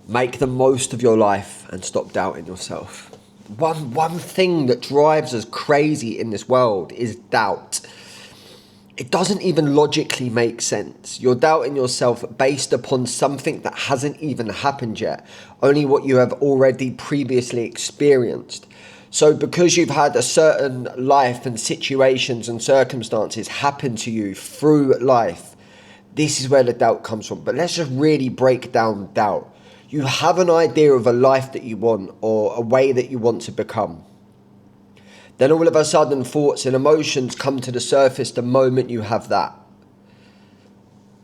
Make the most of your life and stop doubting yourself. One thing that drives us crazy in this world is doubt. It doesn't even logically make sense. You're doubting yourself based upon something that hasn't even happened yet, only what you have already previously experienced. So because you've had a certain life and situations and circumstances happen to you through life, this is where the doubt comes from. But let's just really break down doubt. You have an idea of a life that you want or a way that you want to become. Then all of a sudden, thoughts and emotions come to the surface the moment you have that.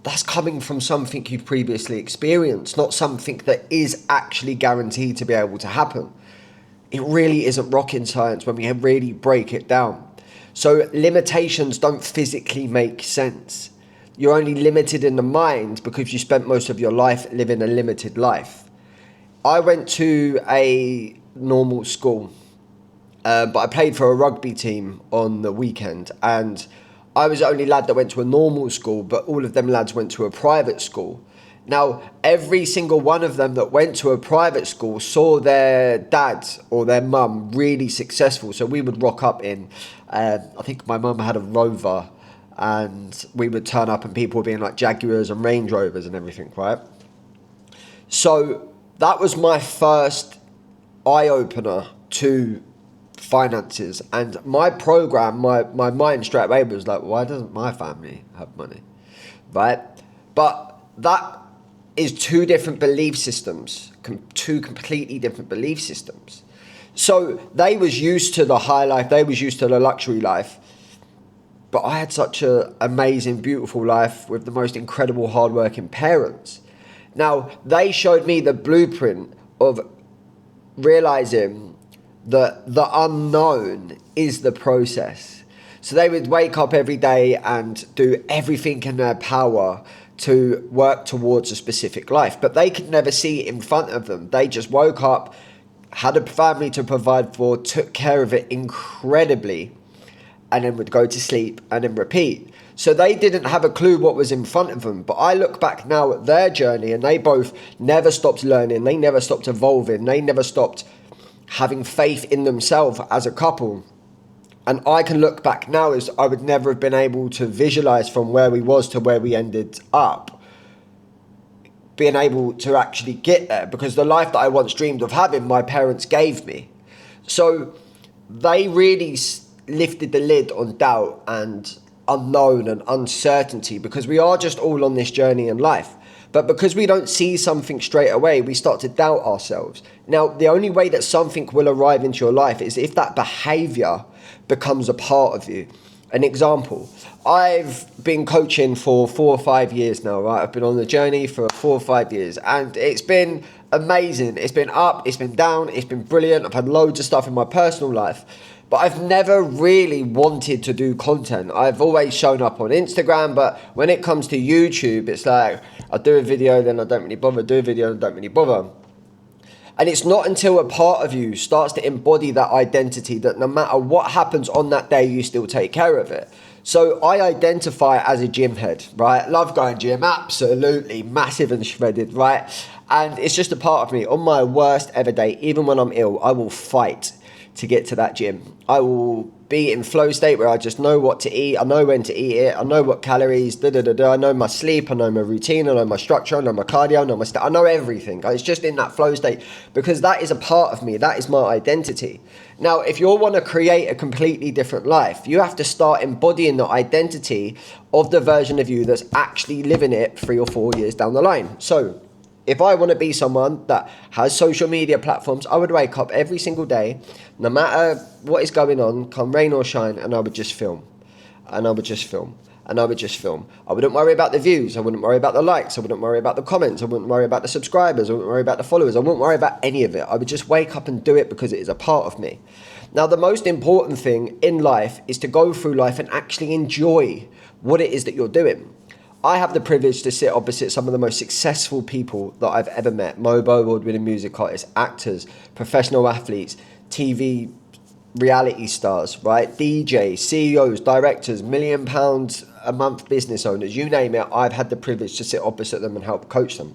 That's coming from something you've previously experienced, not something that is actually guaranteed to be able to happen. It really isn't rocket science when we really break it down. So limitations don't physically make sense. You're only limited in the mind because you spent most of your life living a limited life. I went to a normal school, but I played for a rugby team on the weekend, and I was the only lad that went to a normal school, but all of them lads went to a private school. Now, every single one of them that went to a private school saw their dad or their mum really successful. So we would rock up in, I think my mum had a Rover, and we would turn up and people were being like Jaguars and Range Rovers and everything, right? So that was my first eye-opener to finances. And my program, my mind straight away was like, why doesn't my family have money, right? But that is two different belief systems, two completely different belief systems. So they was used to the high life, they was used to the luxury life. But I had such an amazing, beautiful life with the most incredible, hardworking parents. Now, they showed me the blueprint of realizing that the unknown is the process. So they would wake up every day and do everything in their power to work towards a specific life. But they could never see it in front of them. They just woke up, had a family to provide for, took care of it incredibly, and then would go to sleep and then repeat. So they didn't have a clue what was in front of them. But I look back now at their journey, and they both never stopped learning. They never stopped evolving. They never stopped having faith in themselves as a couple. And I can look back now as I would never have been able to visualize from where we was to where we ended up, being able to actually get there, because the life that I once dreamed of having, my parents gave me. So they really lifted the lid on doubt and unknown and uncertainty, because we are just all on this journey in life. But because we don't see something straight away, we start to doubt ourselves. Now, the only way that something will arrive into your life is if that behavior becomes a part of you. An example, I've been coaching for 4 or 5 years now, right? I've been on the journey for 4 or 5 years, and it's been amazing. It's been up, it's been down, it's been brilliant. I've had loads of stuff in my personal life. But I've never really wanted to do content. I've always shown up on Instagram, but when it comes to YouTube, it's like, I do a video, then I don't really bother, do a video, and I don't really bother. And it's not until a part of you starts to embody that identity that no matter what happens on that day, you still take care of it. So I identify as a gym head, right? Love going gym, absolutely, massive and shredded, right? And it's just a part of me. On my worst ever day, even when I'm ill, I will fight to get to that gym. I will be in flow state where I just know what to eat. I know when to eat it. I know what calories, I know my sleep. I know my routine. I know my structure. I know my cardio. I know I know everything. It's just in that flow state because that is a part of me. That is my identity. Now, if you want to create a completely different life, you have to start embodying the identity of the version of you that's actually living it 3 or 4 years down the line. So if I want to be someone that has social media platforms, I would wake up every single day, no matter what is going on, come rain or shine, and I would just film. And I would just film. And I would just film. I wouldn't worry about the views. I wouldn't worry about the likes. I wouldn't worry about the comments. I wouldn't worry about the subscribers. I wouldn't worry about the followers. I wouldn't worry about any of it. I would just wake up and do it because it is a part of me. Now, the most important thing in life is to go through life and actually enjoy what it is that you're doing. I have the privilege to sit opposite some of the most successful people that I've ever met. Mobo, award-winning music artists, actors, professional athletes, TV reality stars, right? DJs, CEOs, directors, £1 million a month business owners, you name it. I've had the privilege to sit opposite them and help coach them.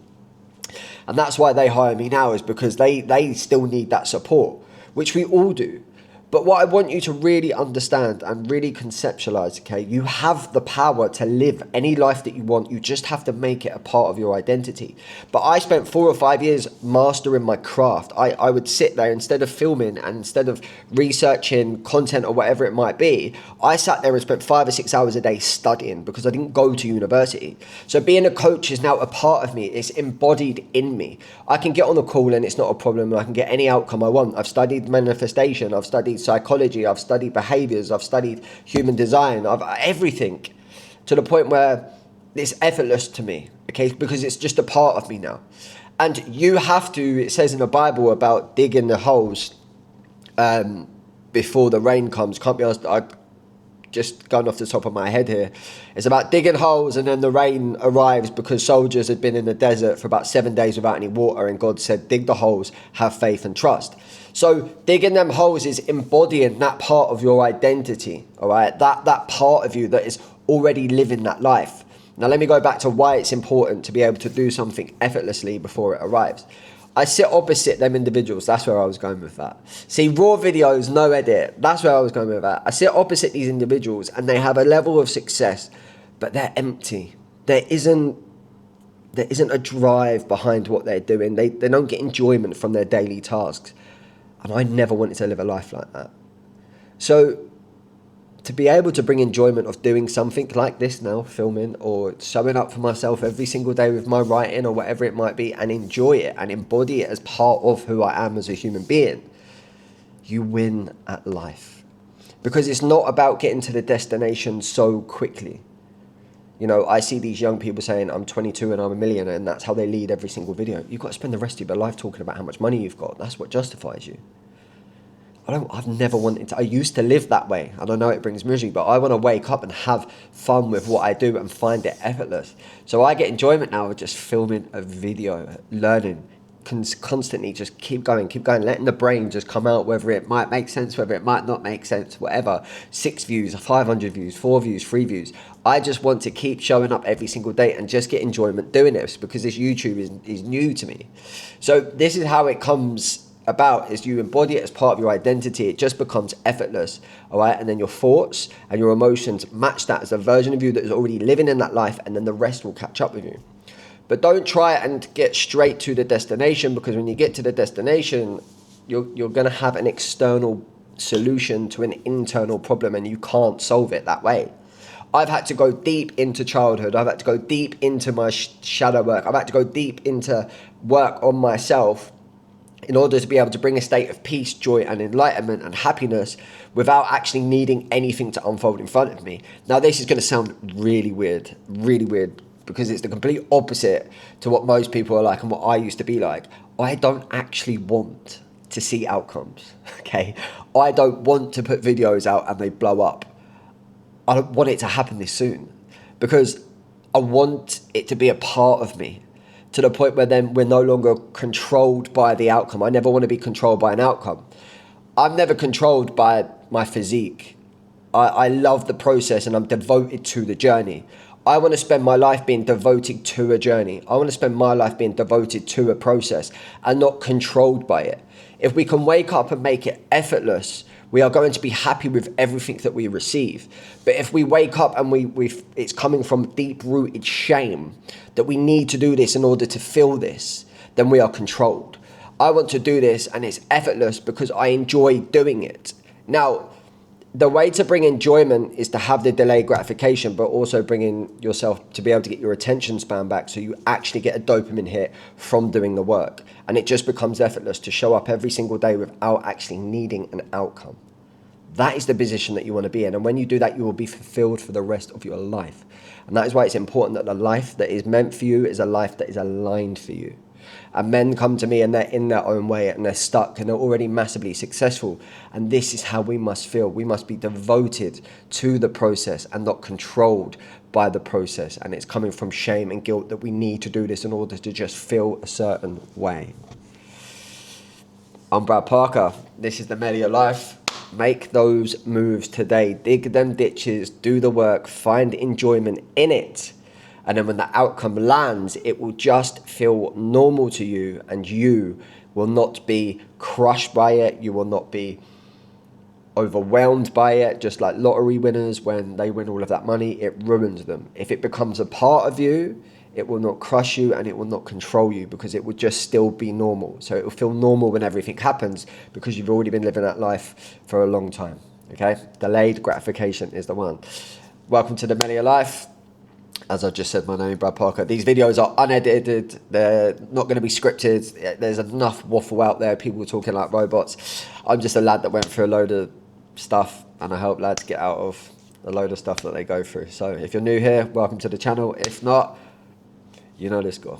And that's why they hire me now, is because they still need that support, which we all do. But what I want you to really understand and really conceptualize, okay, you have the power to live any life that you want. You just have to make it a part of your identity. But I spent 4 or 5 years mastering my craft. I would sit there, instead of filming and instead of researching content or whatever it might be, I sat there and spent 5 or 6 hours a day studying, because I didn't go to university. So being a coach is now a part of me. It's embodied in me. I can get on a call and it's not a problem. I can get any outcome I want. I've studied manifestation. I've studied psychology, I've studied behaviors, I've studied human design, I've everything, to the point where it's effortless to me, okay, because it's just a part of me now. And you have to, it says in the Bible about digging the holes before the rain comes. Can't be honest, I just going off the top of my head here. It's about digging holes and then the rain arrives, because soldiers had been in the desert for about 7 days without any water, and God said, dig the holes, have faith and trust. So digging them holes is embodying that part of your identity, all right? That part of you that is already living that life. Now let me go back to why it's important to be able to do something effortlessly before it arrives. I sit opposite them individuals. That's where I was going with that. See, raw videos, no edit. That's where I was going with that. I sit opposite these individuals and they have a level of success, but they're empty. There isn't a drive behind what they're doing. They don't get enjoyment from their daily tasks. And I never wanted to live a life like that. So to be able to bring enjoyment of doing something like this now, filming, or showing up for myself every single day with my writing or whatever it might be, and enjoy it and embody it as part of who I am as a human being, you win at life. Because it's not about getting to the destination so quickly. You know, I see these young people saying, I'm 22 and I'm a millionaire, and that's how they lead every single video. You've got to spend the rest of your life talking about how much money you've got. That's what justifies you. I've never wanted to. I used to live that way, and I know it brings misery, but I want to wake up and have fun with what I do and find it effortless. So I get enjoyment now of just filming a video, learning, constantly just keep going, letting the brain just come out, whether it might make sense, whether it might not make sense, whatever. 6 views, 500 views, 4 views, 3 views. I just want to keep showing up every single day and just get enjoyment doing this, because this YouTube is new to me. So this is how it comes about, is you embody it as part of your identity. It just becomes effortless, all right? And then your thoughts and your emotions match that as a version of you that is already living in that life, and then the rest will catch up with you. But don't try and get straight to the destination, because when you get to the destination, you're going to have an external solution to an internal problem, and you can't solve it that way. I've had to go deep into childhood. I've had to go deep into my shadow work. I've had to go deep into work on myself in order to be able to bring a state of peace, joy, and enlightenment and happiness without actually needing anything to unfold in front of me. Now, this is going to sound really weird, because it's the complete opposite to what most people are like and what I used to be like. I don't actually want to see outcomes, okay? I don't want to put videos out and they blow up. I don't want it to happen this soon, because I want it to be a part of me, to the point where then we're no longer controlled by the outcome. I never want to be controlled by an outcome. I'm never controlled by my physique. I love the process and I'm devoted to the journey. I want to spend my life being devoted to a journey. I want to spend my life being devoted to a process and not controlled by it. If we can wake up and make it effortless, we are going to be happy with everything that we receive. But if we wake up and it's coming from deep-rooted shame that we need to do this in order to feel this, then we are controlled. I want to do this and it's effortless because I enjoy doing it. Now, the way to bring enjoyment is to have the delayed gratification, but also bringing yourself to be able to get your attention span back, so you actually get a dopamine hit from doing the work. And it just becomes effortless to show up every single day without actually needing an outcome. That is the position that you want to be in. And when you do that, you will be fulfilled for the rest of your life. And that is why it's important that the life that is meant for you is a life that is aligned for you. And men come to me and they're in their own way and they're stuck and they're already massively successful. And this is how we must feel. We must be devoted to the process and not controlled by the process. And it's coming from shame and guilt that we need to do this in order to just feel a certain way. I'm Brad Parker. This is the Melior Life. Make those moves today. Dig them ditches, do the work, find enjoyment in it. And then when the outcome lands, it will just feel normal to you, and you will not be crushed by it. You will not be overwhelmed by it. Just like lottery winners, when they win all of that money, it ruins them. If it becomes a part of you, it will not crush you and it will not control you, because it will just still be normal. So it will feel normal when everything happens, because you've already been living that life for a long time. Okay? Delayed gratification is the one. Welcome to the Melior Life. As I just said, my name is Brad Parker. These videos are unedited. They're not going to be scripted. There's enough waffle out there, people talking like robots. I'm just a lad that went through a load of stuff, and I help lads get out of a load of stuff that they go through. So if you're new here, welcome to the channel. If not, you know the score.